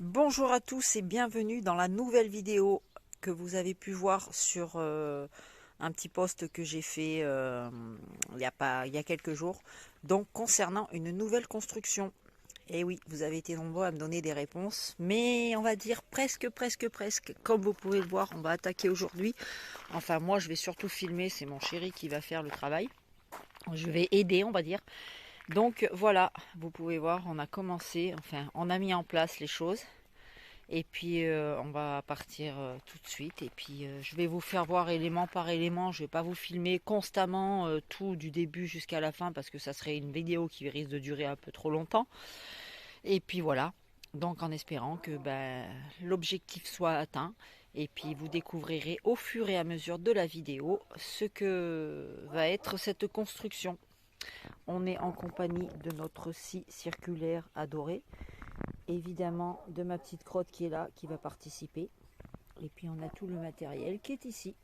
Bonjour à tous et bienvenue dans la nouvelle vidéo que vous avez pu voir sur un petit post que j'ai fait il y a quelques jours, donc concernant une nouvelle construction. Et oui, vous avez été nombreux à me donner des réponses, mais on va dire presque. Comme vous pouvez le voir, on va attaquer aujourd'hui. Enfin, moi je vais surtout filmer, c'est mon chéri qui va faire le travail. Je vais aider, on va dire. Donc voilà, vous pouvez voir, on a commencé, enfin on a mis en place les choses. Et puis on va partir tout de suite. Et puis je vais vous faire voir élément par élément. Je ne vais pas vous filmer constamment tout du début jusqu'à la fin parce que ça serait une vidéo qui risque de durer un peu trop longtemps. Et puis voilà. Donc en espérant que l'objectif soit atteint. Et puis vous découvrirez au fur et à mesure de la vidéo ce que va être cette construction. On est en compagnie de notre scie circulaire adoré. Évidemment de ma petite crotte qui est là, qui va participer. Et puis on a tout le matériel qui est ici.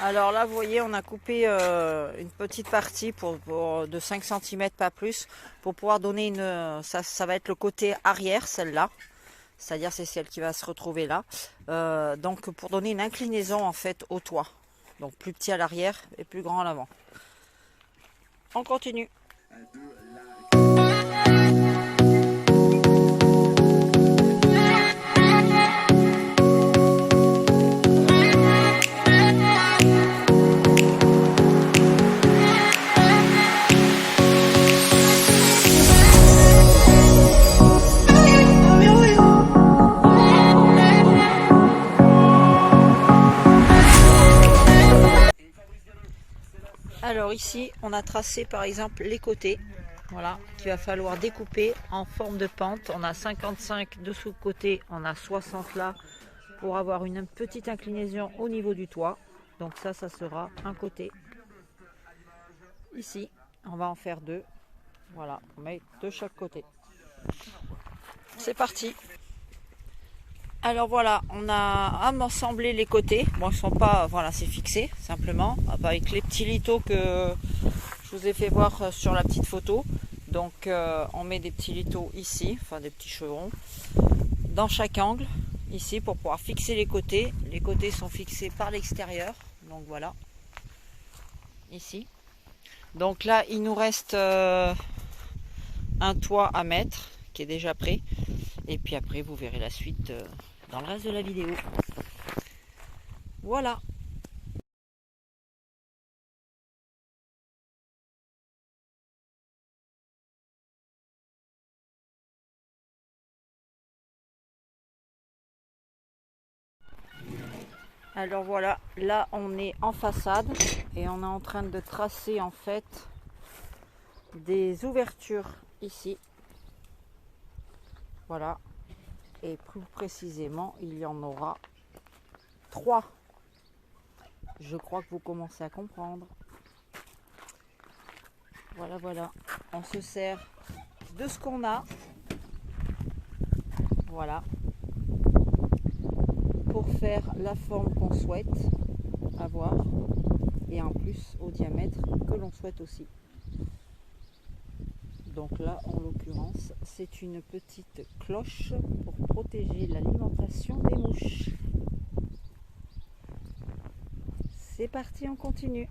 Alors là, vous voyez, on a coupé une petite partie de 5 cm, pas plus, pour pouvoir donner une... Ça va être le côté arrière, celle-là. C'est-à-dire c'est celle qui va se retrouver là. Donc pour donner une inclinaison en fait au toit. Donc plus petit à l'arrière et plus grand à l'avant. On continue. Alors ici, on a tracé par exemple les côtés, voilà, qu'il va falloir découper en forme de pente. On a 55 de ce côté, on a 60 là, pour avoir une petite inclinaison au niveau du toit. Donc ça sera un côté. Ici, on va en faire deux. Voilà, on met de chaque côté. C'est parti. Alors voilà, on a assemblé les côtés. Bon, ils sont pas, voilà, c'est fixé simplement avec les petits lithos que je vous ai fait voir sur la petite photo. Donc on met des petits lithos ici, enfin des petits chevrons, dans chaque angle, ici pour pouvoir fixer les côtés. Les côtés sont fixés par l'extérieur, donc voilà, ici. Donc là, il nous reste un toit à mettre, qui est déjà prêt. Et puis après, vous verrez la suite dans le reste de la vidéo. Voilà. Alors voilà, là on est en façade et on est en train de tracer en fait des ouvertures ici. Voilà. Et plus précisément, il y en aura 3. Je crois que vous commencez à comprendre. Voilà, voilà. On se sert de ce qu'on a. Voilà. Pour faire la forme qu'on souhaite avoir. Et en plus au diamètre que l'on souhaite aussi. Donc là, en l'occurrence, c'est une petite cloche pour protéger l'alimentation des mouches. C'est parti, on continue.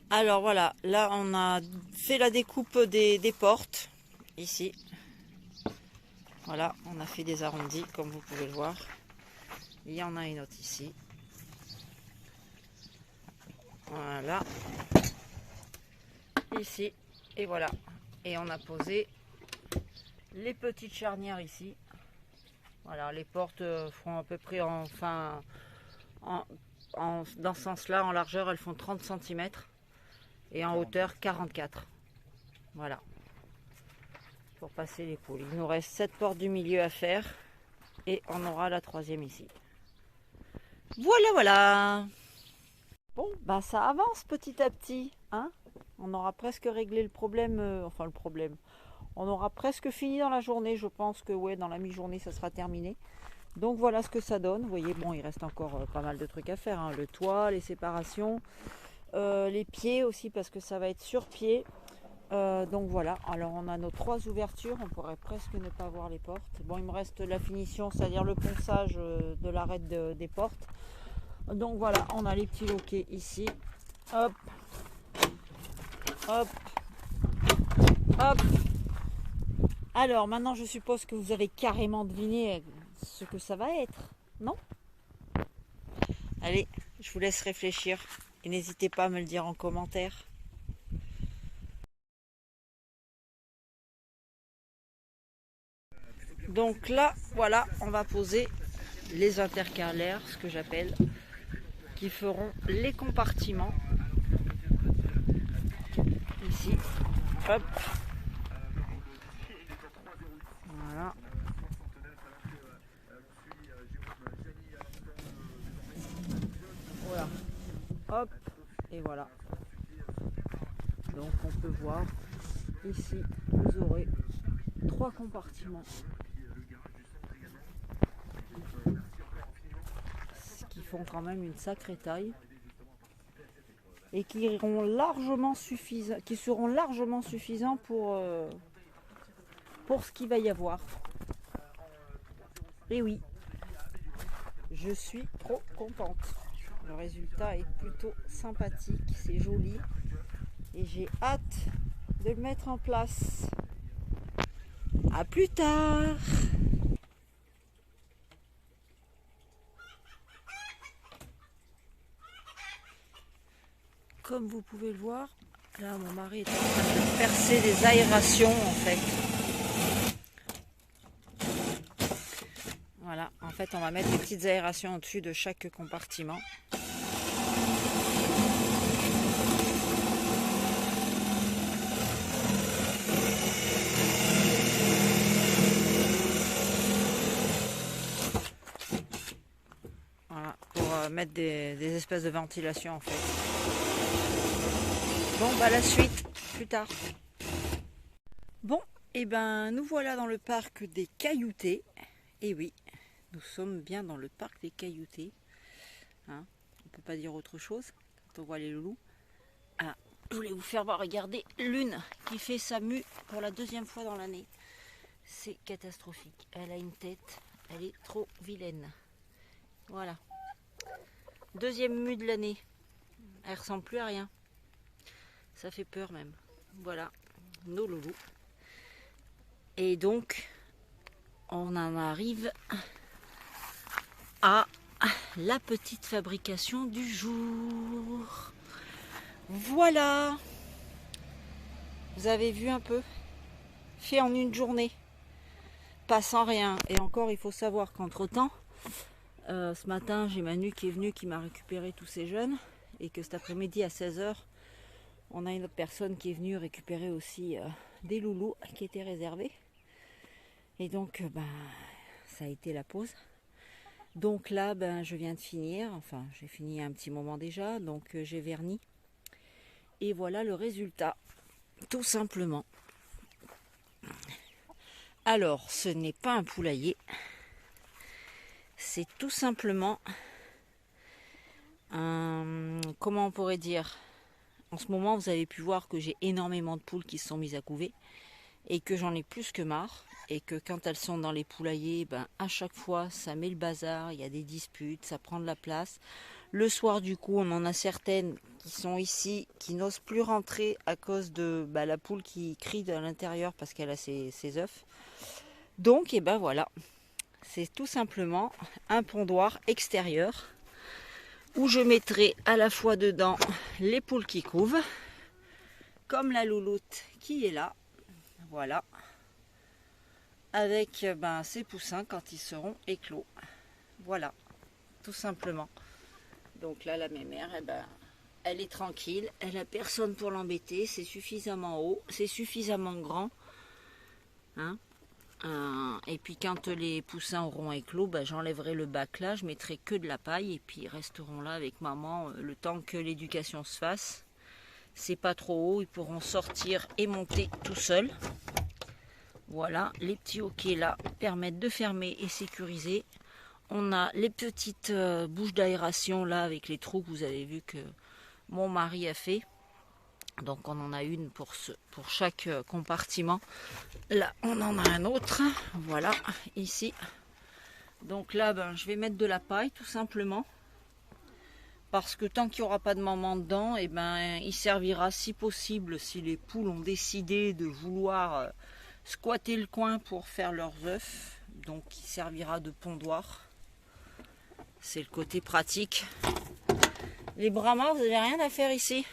Alors voilà, là on a fait la découpe des portes, ici. Voilà, on a fait des arrondis, comme vous pouvez le voir. Il y en a une autre ici. Voilà. Ici, et voilà. Et on a posé les petites charnières ici. Voilà, les portes font à peu près dans ce sens-là, en largeur, elles font 30 cm et en hauteur 44. Voilà, pour passer les poules. Il nous reste 7 portes du milieu à faire et on aura la 3e ici. Voilà, voilà. Bon, bah ça avance petit à petit, hein. On aura presque réglé le problème, enfin le problème. On aura presque fini dans la journée, je pense que ouais, dans la mi-journée, ça sera terminé. Donc voilà ce que ça donne. Vous voyez, bon, il reste encore pas mal de trucs à faire, hein. Le toit, les séparations, les pieds aussi parce que ça va être sur pied. Donc voilà, alors on a nos 3 ouvertures, on pourrait presque ne pas voir les portes. Bon, il me reste la finition, c'est-à-dire le ponçage de l'arête des portes. Donc voilà, on a les petits loquets ici. Hop, hop, hop. Alors maintenant je suppose que vous avez carrément deviné ce que ça va être, non? Allez, je vous laisse réfléchir et n'hésitez pas à me le dire en commentaire. Donc là, voilà, on va poser les intercalaires, ce que j'appelle, qui feront les compartiments. Ici, hop. Voilà. Voilà. Hop. Et voilà. Donc on peut voir, ici, vous aurez 3 compartiments. Qui font quand même une sacrée taille. Et qui seront largement suffisants pour ce qu'il va y avoir. Et oui, je suis trop contente. Le résultat est plutôt sympathique, c'est joli. Et j'ai hâte de le mettre en place. À plus tard! Comme vous pouvez le voir, là mon mari est en train de percer des aérations en fait. Voilà, en fait on va mettre des petites aérations au-dessus de chaque compartiment. Voilà, pour mettre des espèces de ventilation en fait. Bon, bah la suite, plus tard. Bon, et ben nous voilà dans le parc des Cailloutés. Et oui, nous sommes bien dans le parc des Cailloutés. Hein, on peut pas dire autre chose quand on voit les loulous. Ah, je voulais vous faire voir, regarder l'une qui fait sa mue pour la 2e fois dans l'année. C'est catastrophique. Elle a une tête, elle est trop vilaine. Voilà. 2e mue de l'année. Elle ressemble plus à rien. Ça fait peur même. Voilà, nos loulous. Et donc, on en arrive à la petite fabrication du jour. Voilà. Vous avez vu un peu? Fait en une journée. Pas sans rien. Et encore, il faut savoir qu'entre-temps, ce matin, j'ai Manu qui est venu, qui m'a récupéré tous ces jeunes. Et que cet après-midi, à 16 h, on a une autre personne qui est venue récupérer aussi des loulous qui étaient réservés. Et donc, ça a été la pause. Donc là, je viens de finir. Enfin, j'ai fini un petit moment déjà. Donc, j'ai verni. Et voilà le résultat. Tout simplement. Alors, ce n'est pas un poulailler. C'est tout simplement un... Comment on pourrait dire ? En ce moment, vous avez pu voir que j'ai énormément de poules qui se sont mises à couver et que j'en ai plus que marre et que quand elles sont dans les poulaillers, à chaque fois, ça met le bazar, il y a des disputes, ça prend de la place. Le soir, du coup, on en a certaines qui sont ici, qui n'osent plus rentrer à cause de la poule qui crie de l'intérieur parce qu'elle a ses œufs. Donc, voilà, c'est tout simplement un pondoir extérieur où je mettrai à la fois dedans les poules qui couvent, comme la louloute qui est là, voilà, avec ses poussins quand ils seront éclos. Voilà, tout simplement. Donc là, la mémère, elle est tranquille, elle a personne pour l'embêter, c'est suffisamment haut, c'est suffisamment grand. Hein. Et puis quand les poussins auront éclos, j'enlèverai le bac là, je mettrai que de la paille et puis ils resteront là avec maman le temps que l'éducation se fasse. C'est pas trop haut, ils pourront sortir et monter tout seuls. Voilà, les petits hoquets là permettent de fermer et sécuriser. on a les petites bouches d'aération là avec les trous que vous avez vu que mon mari a fait. Donc on en a une pour chaque compartiment. Là on en a un autre. Voilà, ici. Donc là ben, je vais mettre de la paille tout simplement. Parce que tant qu'il n'y aura pas de maman dedans, et ben, il servira si possible, si les poules ont décidé de vouloir squatter le coin pour faire leurs œufs. Donc il servira de pondoir. C'est le côté pratique. Les Brahmas, vous n'avez rien à faire ici.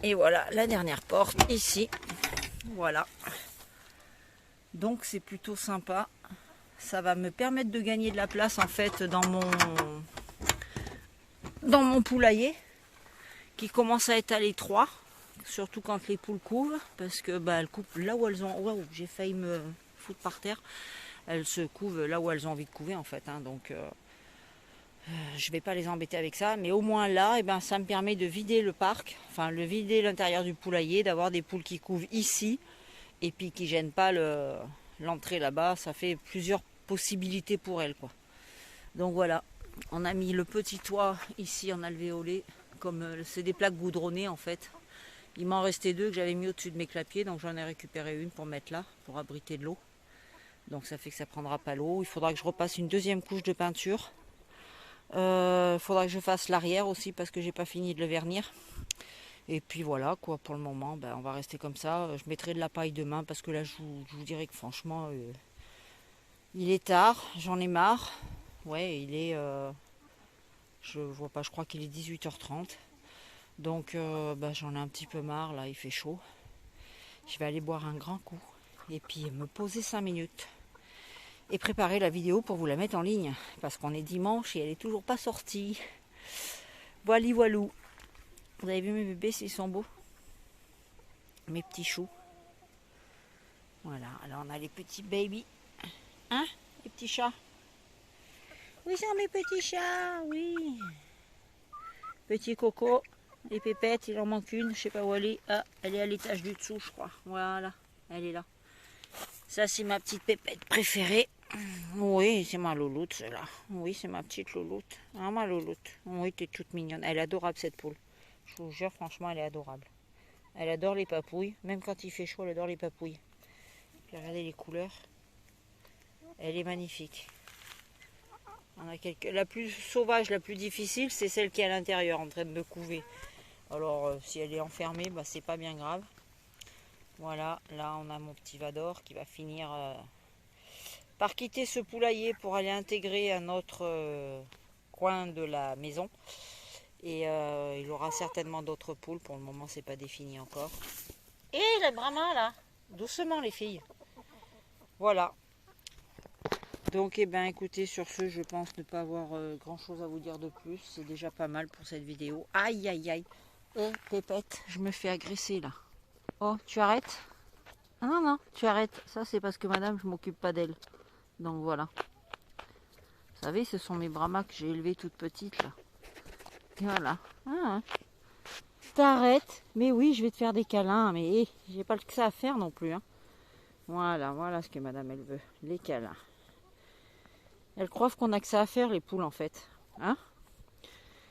Et voilà, la dernière porte ici. Voilà. Donc c'est plutôt sympa. Ça va me permettre de gagner de la place en fait dans mon poulailler qui commence à être à l'étroit. Surtout quand les poules couvent. Parce que bah, elles coupent là où elles ont... Waouh, j'ai failli me foutre par terre. Elles se couvent là où elles ont envie de couver en fait. Hein, donc... je vais pas les embêter avec ça, mais au moins là, ben, ça me permet de vider le parc, enfin de vider l'intérieur du poulailler, d'avoir des poules qui couvent ici, et puis qui gênent pas l'entrée là-bas. Ça fait plusieurs possibilités pour elles, quoi. Donc voilà, on a mis le petit toit ici en alvéolé, comme c'est des plaques goudronnées en fait. Il m'en restait deux que j'avais mis au-dessus de mes clapiers, donc j'en ai récupéré une pour mettre là, pour abriter de l'eau. Donc ça fait que ça prendra pas l'eau. Il faudra que je repasse une deuxième couche de peinture. Faudra que je fasse l'arrière aussi parce que j'ai pas fini de le vernir. Et puis voilà quoi, pour le moment ben, on va rester comme ça. Je mettrai de la paille demain parce que là je vous dirais que franchement il est tard, j'en ai marre. Ouais, il est je vois pas, je crois qu'il est 18h30. Donc ben, j'en ai un petit peu marre, là il fait chaud. Je vais aller boire un grand coup et puis me poser 5 minutes et préparer la vidéo pour vous la mettre en ligne parce qu'on est dimanche et elle est toujours pas sortie. Voili voilou. Vous avez vu mes bébés, s'ils sont beaux, mes petits choux. Voilà, alors on a les petits baby, hein, les petits chats. Où sont mes petits chats? Oui, petit Coco, les pépettes, il en manque une, je sais pas où elle est. Ah, elle est à l'étage du dessous, je crois. Voilà, elle est là. Ça c'est ma petite pépette préférée. Oui, c'est ma louloute, celle-là. Oui, c'est ma petite louloute. Ah, ma louloute. Oui, t'es toute mignonne. Elle est adorable, cette poule. Je vous jure, franchement, elle est adorable. Elle adore les papouilles. Même quand il fait chaud, elle adore les papouilles. Puis regardez les couleurs. Elle est magnifique. On a la plus sauvage, la plus difficile, c'est celle qui est à l'intérieur, en train de me couver. Alors, si elle est enfermée, bah, c'est pas bien grave. Voilà, là, on a mon petit Vador qui va finir... par quitter ce poulailler pour aller intégrer un autre coin de la maison. Et il aura certainement d'autres poules. Pour le moment, c'est pas défini encore. Et les Brahmas là, doucement les filles. Voilà. Donc, eh ben, écoutez, sur ce, je pense ne pas avoir grand chose à vous dire de plus. C'est déjà pas mal pour cette vidéo. Aïe, aïe, aïe. Et pépette, je me fais agresser là. Oh, tu arrêtes? Ah non, non, tu arrêtes. Ça, c'est parce que madame, je m'occupe pas d'elle. Donc voilà. Vous savez, ce sont mes Brahmas que j'ai élevées toutes petites là. Et voilà. Ah, t'arrêtes. Mais oui, je vais te faire des câlins. Mais j'ai pas que ça à faire non plus. Hein. Voilà, voilà ce que madame elle veut. Les câlins. Elles croient qu'on a que ça à faire les poules en fait. Hein?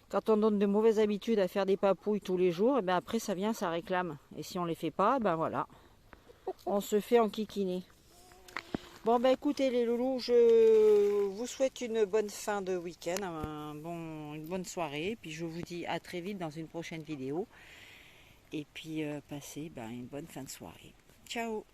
Quand on donne de mauvaises habitudes à faire des papouilles tous les jours, et ben après ça vient, ça réclame. Et si on les fait pas, ben voilà. On se fait enquiquiner. Bon bah écoutez les loulous, je vous souhaite une bonne fin de week-end, une bonne soirée, puis je vous dis à très vite dans une prochaine vidéo. Et puis passez une bonne fin de soirée. Ciao!